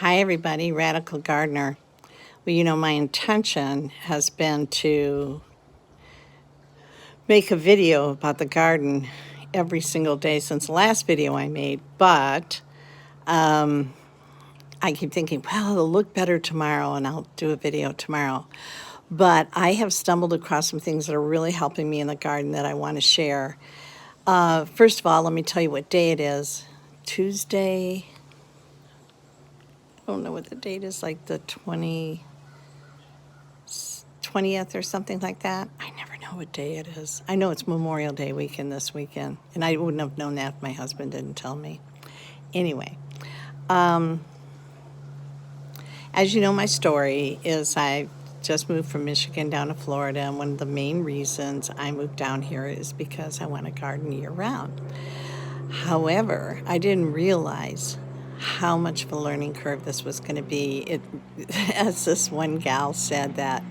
Hi, everybody. Radical Gardener. Well, my intention has been to make a video about the garden every single day since the last video I made, but I keep thinking, well, it'll look better tomorrow and I'll do a video tomorrow. But I have stumbled across some things that are really helping me in the garden that I want to share. First of all, let me tell you what day it is. Tuesday. I don't know what the date is, like the 20th or something like that. I never know what day it is. I know it's Memorial Day weekend this weekend, and I wouldn't have known that if my husband didn't tell me. Anyway, as you know, my story is I just moved from Michigan down to Florida, and one of the main reasons I moved down here is because I want to garden year-round. However, I didn't realize how much of a learning curve this was going to be. As this one gal said that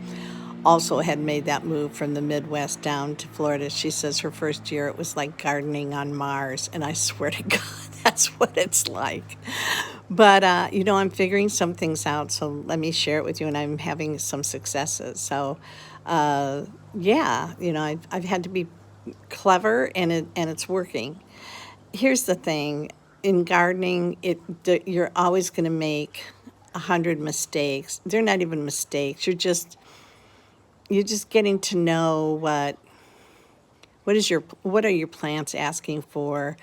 also had made that move from the Midwest down to Florida, she says her first year it was like gardening on Mars, and I swear to God, that's what it's like. But, I'm figuring some things out, so let me share it with you, and I'm having some successes. So, I've had to be clever, and it's working. Here's the thing. In gardening, you're always going to make 100 mistakes. They're not even mistakes. You're just getting to know what are your plants asking for.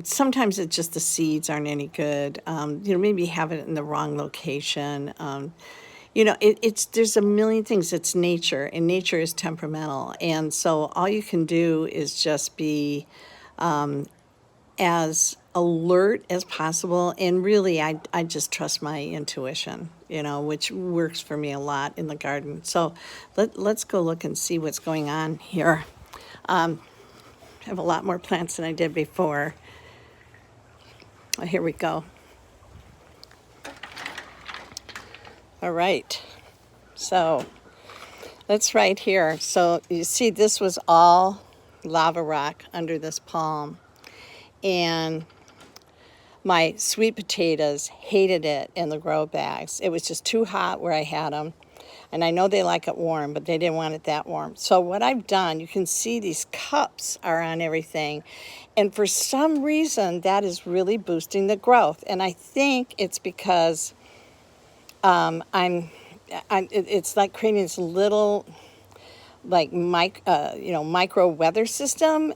Sometimes it's just the seeds aren't any good. Maybe you have it in the wrong location. There's a million things. It's nature, and nature is temperamental. And so all you can do is just be as alert as possible. And really, I just trust my intuition, which works for me a lot in the garden. So let's go look and see what's going on here. I have a lot more plants than I did before. Oh, here we go. All right. So that's right here. So you see, this was all lava rock under this palm. And my sweet potatoes hated it in the grow bags. It was just too hot where I had them. And I know they like it warm, but they didn't want it that warm. So what I've done, you can see these cups are on everything. And for some reason, that is really boosting the growth. And I think it's because it's like creating this little, like, micro weather system.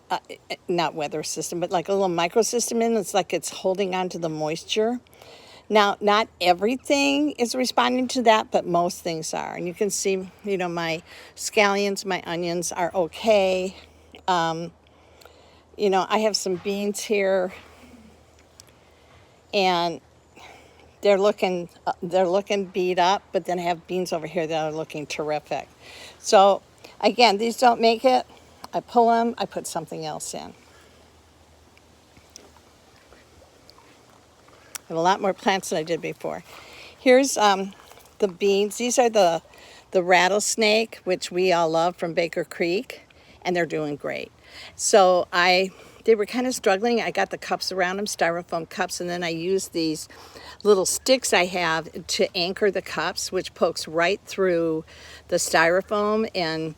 Not weather system, but like a little micro system in. It's like it's holding on to the moisture. Now, not everything is responding to that, but most things are. And you can see, my scallions, my onions are okay. I have some beans here, and they're looking beat up, but then I have beans over here that are looking terrific. So, again, these don't make it. I pull them, I put something else in. I have a lot more plants than I did before. Here's the beans. These are the rattlesnake, which we all love from Baker Creek, and they're doing great. So they were kind of struggling. I got the cups around them, styrofoam cups, and then I used these little sticks I have to anchor the cups, which pokes right through the styrofoam and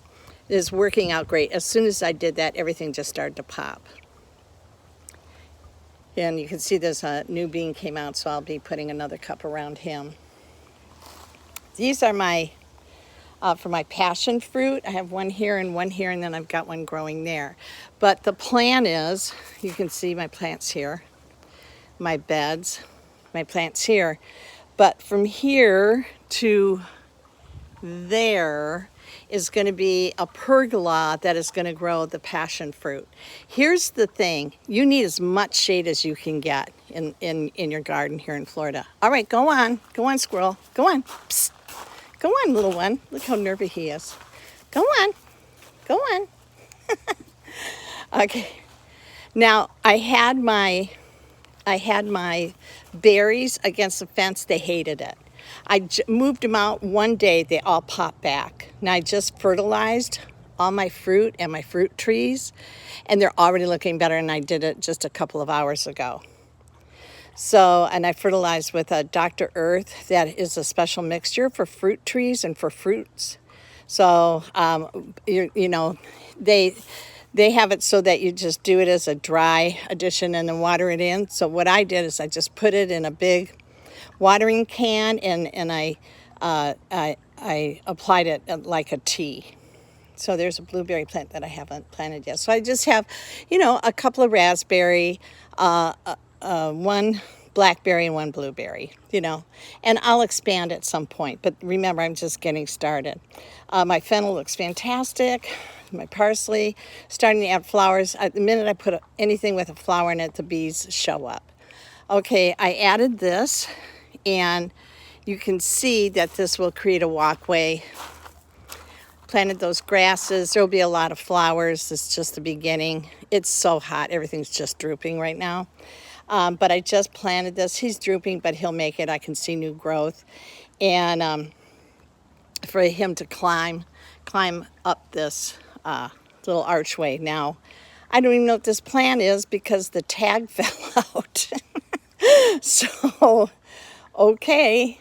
is working out great. As soon as I did that, everything just started to pop. And you can see there's a new bean came out, so I'll be putting another cup around him. These are for my passion fruit. I have one here, and then I've got one growing there. But the plan is, you can see my plants here, my beds, my plants here. But from here to there is going to be a pergola that is going to grow the passion fruit. Here's the thing. You need as much shade as you can get in your garden here in Florida. All right, go on. Go on, squirrel. Go on. Psst. Go on, little one. Look how nervy he is. Go on. Go on. Okay. Now, I had my berries against the fence. They hated it. I moved them out one day. They all popped back. Now, I just fertilized all my fruit and my fruit trees, and they're already looking better, and I did it just a couple of hours ago. So, and I fertilize with a Dr. Earth that is a special mixture for fruit trees and for fruits. So, you know, they they have it so that you just do it as a dry addition and then water it in. So what I did is I just put it in a big watering can and I applied it like a tea. So there's a blueberry plant that I haven't planted yet. So I just have, you know, a couple of raspberry, one blackberry and one blueberry, you know, and I'll expand at some point. But remember, I'm just getting started. My fennel looks fantastic. My parsley starting to add flowers. The minute I put anything with a flower in it, the bees show up. Okay, I added this, and you can see that this will create a walkway. Planted those grasses. There'll be a lot of flowers. It's just the beginning. It's so hot. Everything's just drooping right now. But I just planted this. He's drooping, but he'll make it. I can see new growth. And for him to climb up this little archway. Now, I don't even know what this plant is because the tag fell out. So, okay.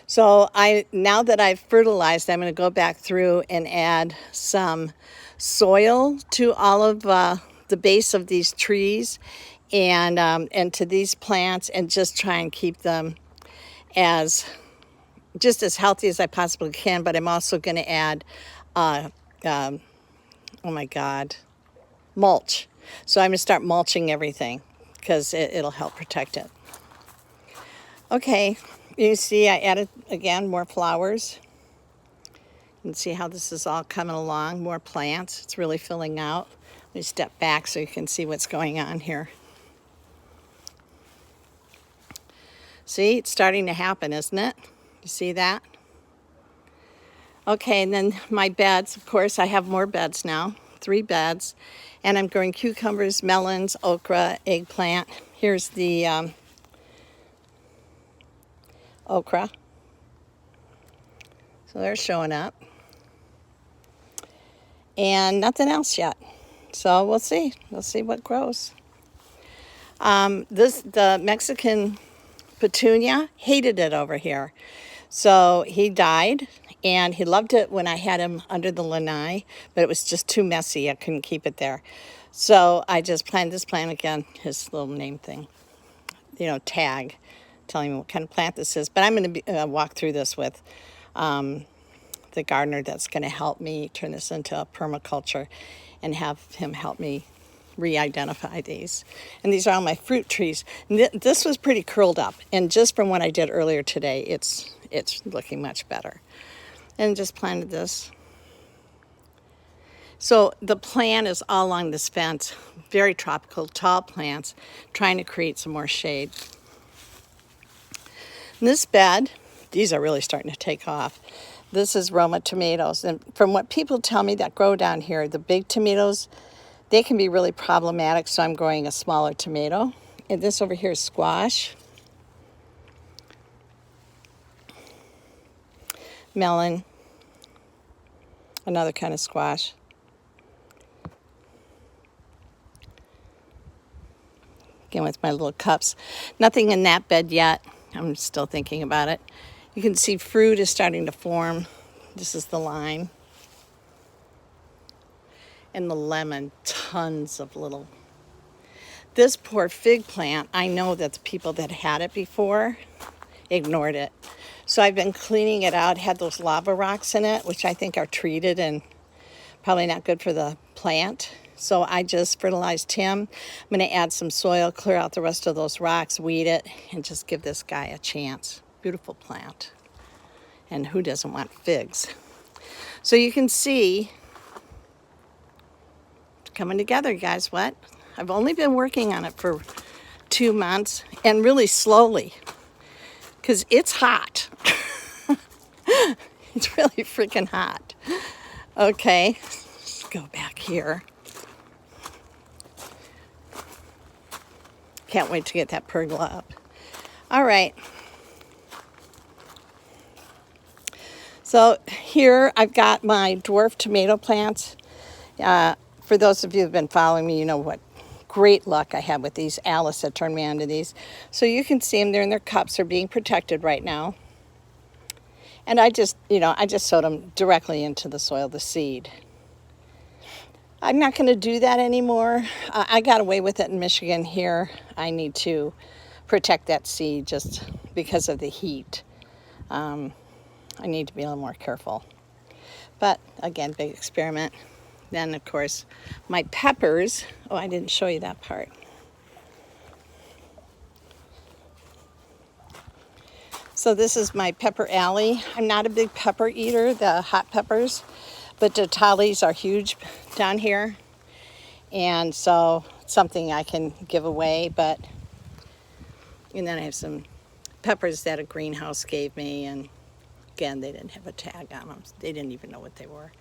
So now that I've fertilized, I'm going to go back through and add some soil to all of the base of these trees and to these plants, and just try and keep them as healthy as I possibly can. But I'm also going to add, oh my God, mulch. So I'm going to start mulching everything because it'll help protect it. Okay. You see, I added, again, more flowers. You can see how this is all coming along, more plants. It's really filling out. Let me step back so you can see what's going on here. See, it's starting to happen, isn't it? You see that? Okay, and then my beds, of course, I have more beds now, 3 beds. And I'm growing cucumbers, melons, okra, eggplant. Here's the okra. So they're showing up. And nothing else yet. So we'll see. We'll see what grows. The Mexican petunia hated it over here. So he died, and he loved it when I had him under the lanai, but it was just too messy. I couldn't keep it there. So I just planted this plant again, his little name thing, you know, tag, telling me what kind of plant this is. But I'm going to walk through this with the gardener that's going to help me turn this into a permaculture and have him help me re-identify these. And these are all my fruit trees. This was pretty curled up, and just from what I did earlier today, it's looking much better. And just planted this. So the plan is all along this fence, very tropical, tall plants, trying to create some more shade. In this bed, these are really starting to take off. This is Roma tomatoes, and from what people tell me that grow down here, the big tomatoes, they can be really problematic, so I'm growing a smaller tomato. And this over here is squash, melon, another kind of squash. Again with my little cups. Nothing in that bed yet. I'm still thinking about it. You can see fruit is starting to form. This is the lime. And the lemon, tons of little. This poor fig plant, I know that the people that had it before ignored it. So I've been cleaning it out. It had those lava rocks in it, which I think are treated and probably not good for the plant. So I just fertilized him. I'm going to add some soil, clear out the rest of those rocks, weed it, and just give this guy a chance. Beautiful plant. And who doesn't want figs? So you can see it's coming together, guys. What? I've only been working on it for 2 months, and really slowly, because it's hot. It's really freaking hot. Okay, let's go back here. Can't wait to get that pergola up. All right. So here I've got my dwarf tomato plants. For those of you who have been following me, you know what great luck I had with these. Alice that turned me on to these. So you can see them, they're in their cups, they're being protected right now. And I just sowed them directly into the soil, the seed. I'm not going to do that anymore. I got away with it in Michigan. Here, I need to protect that seed just because of the heat. I need to be a little more careful. But again, big experiment. Then, of course, my peppers. Oh, I didn't show you that part. So this is my pepper alley. I'm not a big pepper eater, the hot peppers, but the talis are huge down here. And so it's something I can give away. And then I have some peppers that a greenhouse gave me. And again, they didn't have a tag on them. They didn't even know what they were.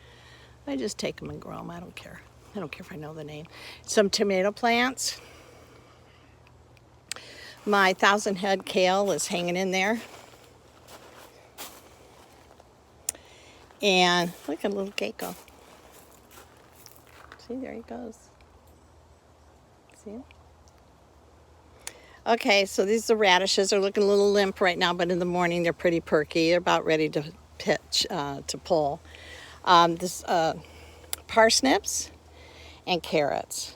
I just take them and grow them. I don't care. I don't care if I know the name. Some tomato plants. My 1,000 head kale is hanging in there. And look at a little gecko. See, there he goes. See him? Okay, so these are radishes. They're looking a little limp right now, but in the morning they're pretty perky. They're about ready to pitch, to pull. Parsnips and carrots.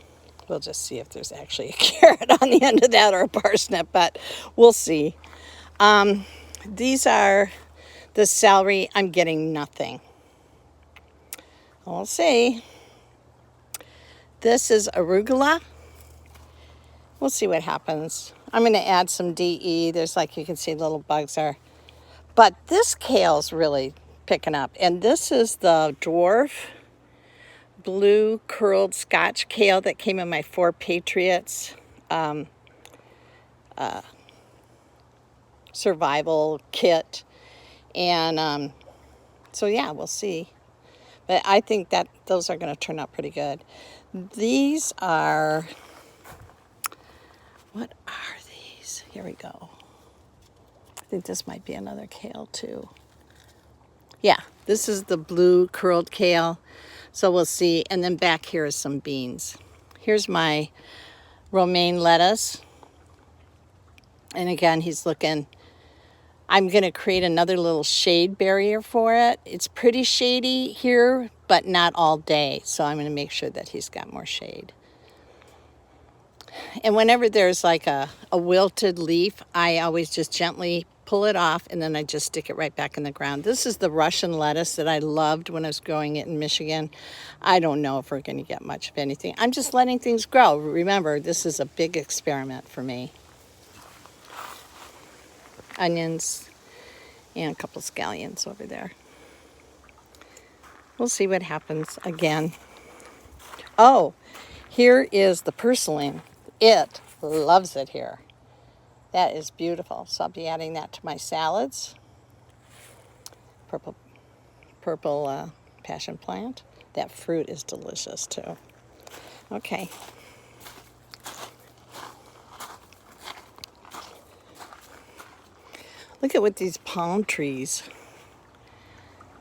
We'll just see if there's actually a carrot on the end of that or a parsnip, but we'll see. These are the celery. I'm getting nothing. We'll see. This is arugula. We'll see what happens. I'm going to add some DE. There's, like, you can see little bugs are. But this kale's really picking up. And this is the dwarf blue curled Scotch kale that came in my 4 Patriots survival kit. And so, yeah, we'll see. But I think that those are going to turn out pretty good. These are... What are these? Here we go. I think this might be another kale too. Yeah, this is the blue curled kale. So we'll see. And then back here is some beans. Here's my romaine lettuce. And again, he's looking. I'm going to create another little shade barrier for it. It's pretty shady here, but not all day. So I'm going to make sure that he's got more shade. And whenever there's like a wilted leaf, I always just gently pull it off and then I just stick it right back in the ground. This is the Russian lettuce that I loved when I was growing it in Michigan. I don't know if we're going to get much of anything. I'm just letting things grow. Remember, this is a big experiment for me. Onions and a couple scallions over there. We'll see what happens again. Oh, here is the purslane. It loves it here. That is beautiful. So I'll be adding that to my salads. Purple passion plant. That fruit is delicious too. Okay. Look at what these palm trees.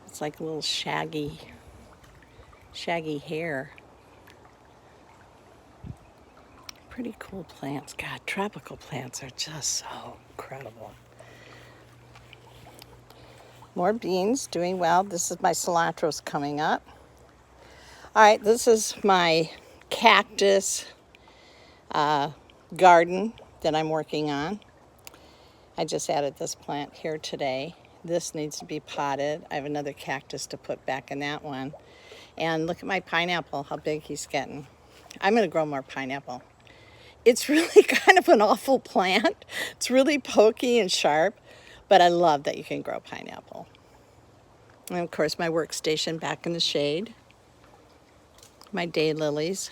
It's like a little shaggy hair. Pretty cool plants. God, tropical plants are just so incredible. More beans, doing well. This is my cilantro's coming up. All right, this is my cactus garden that I'm working on. I just added this plant here today. This needs to be potted. I have another cactus to put back in that one. And look at my pineapple, how big he's getting. I'm going to grow more pineapple. It's really kind of an awful plant. It's really pokey and sharp, but I love that you can grow pineapple. And of course, my workstation back in the shade. My daylilies.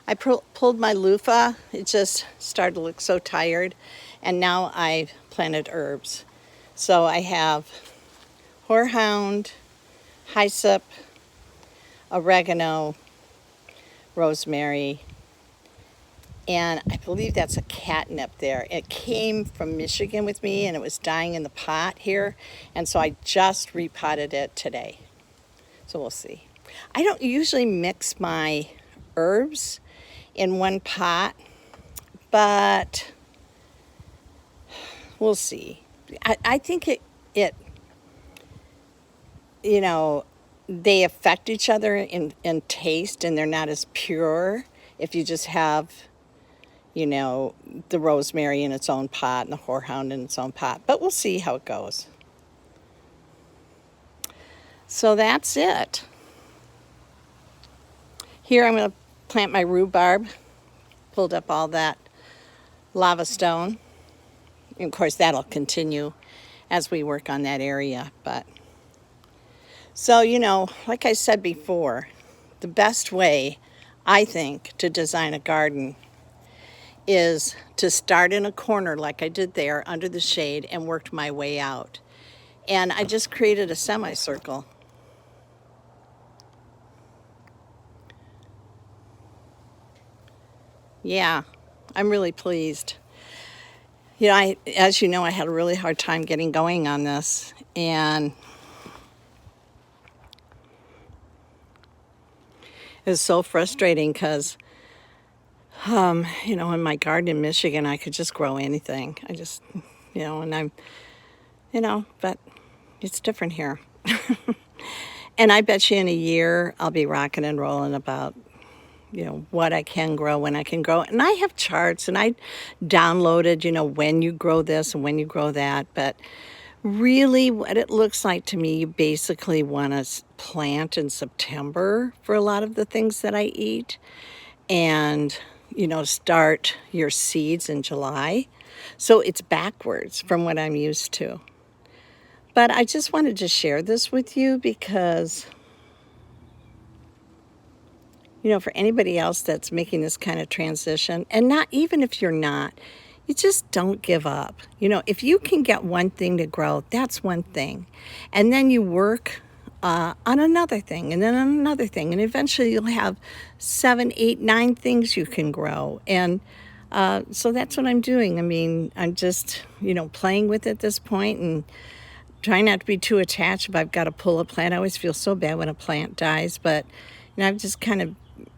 I pulled my loofah. It just started to look so tired. And now I've planted herbs. So I have horehound, hyssop, oregano, rosemary, and I believe that's a catnip there. It came from Michigan with me and it was dying in the pot here. And so I just repotted it today. So we'll see. I don't usually mix my herbs in one pot, but we'll see. I think it, you know, they affect each other in taste, and they're not as pure if you just have, you know, the rosemary in its own pot and the horehound in its own pot. But we'll see how it goes. So that's it. Here I'm going to plant my rhubarb. Pulled up all that lava stone. And of course, that'll continue as we work on that area. But so, you know, like I said before, the best way, I think, to design a garden is to start in a corner like I did there under the shade and worked my way out. And I just created a semicircle. Yeah, I'm really pleased. You know, as you know, I had a really hard time getting going on this, and it was so frustrating because, you know, in my garden in Michigan, I could just grow anything. I just, you know, and I'm, you know, but it's different here. And I bet you in a year, I'll be rocking and rolling about, you know, what I can grow, when I can grow. And I have charts, and I downloaded, you know, when you grow this and when you grow that. But really, what it looks like to me, you basically want to plant in September for a lot of the things that I eat. And, you know, start your seeds in July. So it's backwards from what I'm used to. But I just wanted to share this with you because, you know, for anybody else that's making this kind of transition, and not even if you're not, you just don't give up. You know, if you can get one thing to grow, that's one thing. And then you work on another thing, and then on another thing, and eventually you'll have 7, 8, 9 things you can grow. And so that's what I'm doing. I mean, I'm just, you know, playing with it at this point and trying not to be too attached. If I've got to pull a plant, I always feel so bad when a plant dies. But, you know,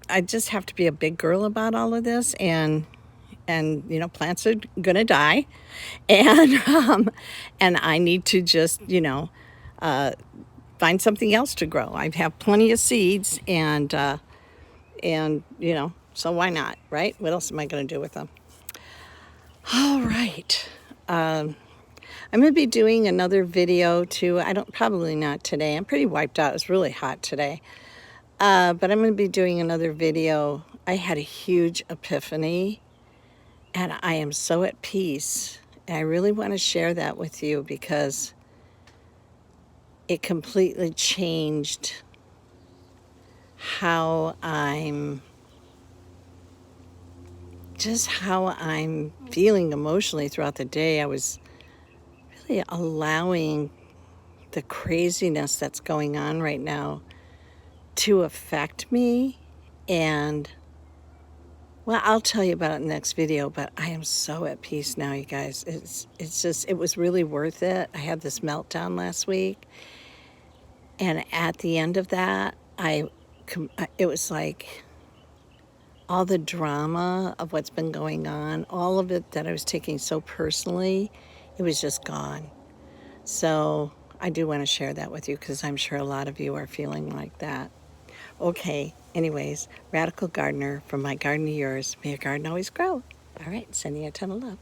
I just have to be a big girl about all of this. And you know, plants are gonna die, and and I need to just, you know, find something else to grow. I have plenty of seeds, and you know, so why not, right? What else am I gonna do with them? All right. I'm gonna be doing another video too. Probably not today. I'm pretty wiped out. It's really hot today. But I'm gonna be doing another video. I had a huge epiphany, and I am so at peace. And I really want to share that with you because it completely changed how I'm feeling emotionally throughout the day. I was really allowing the craziness that's going on right now to affect me. And well, I'll tell you about it in the next video, but I am so at peace now, you guys. It's just, it was really worth it. I had this meltdown last week, and at the end of that, it was like all the drama of what's been going on, all of it that I was taking so personally, it was just gone. So I do want to share that with you because I'm sure a lot of you are feeling like that. Okay, anyways, Radical Gardener, from my garden to yours. May your garden always grow. All right, sending you a ton of love.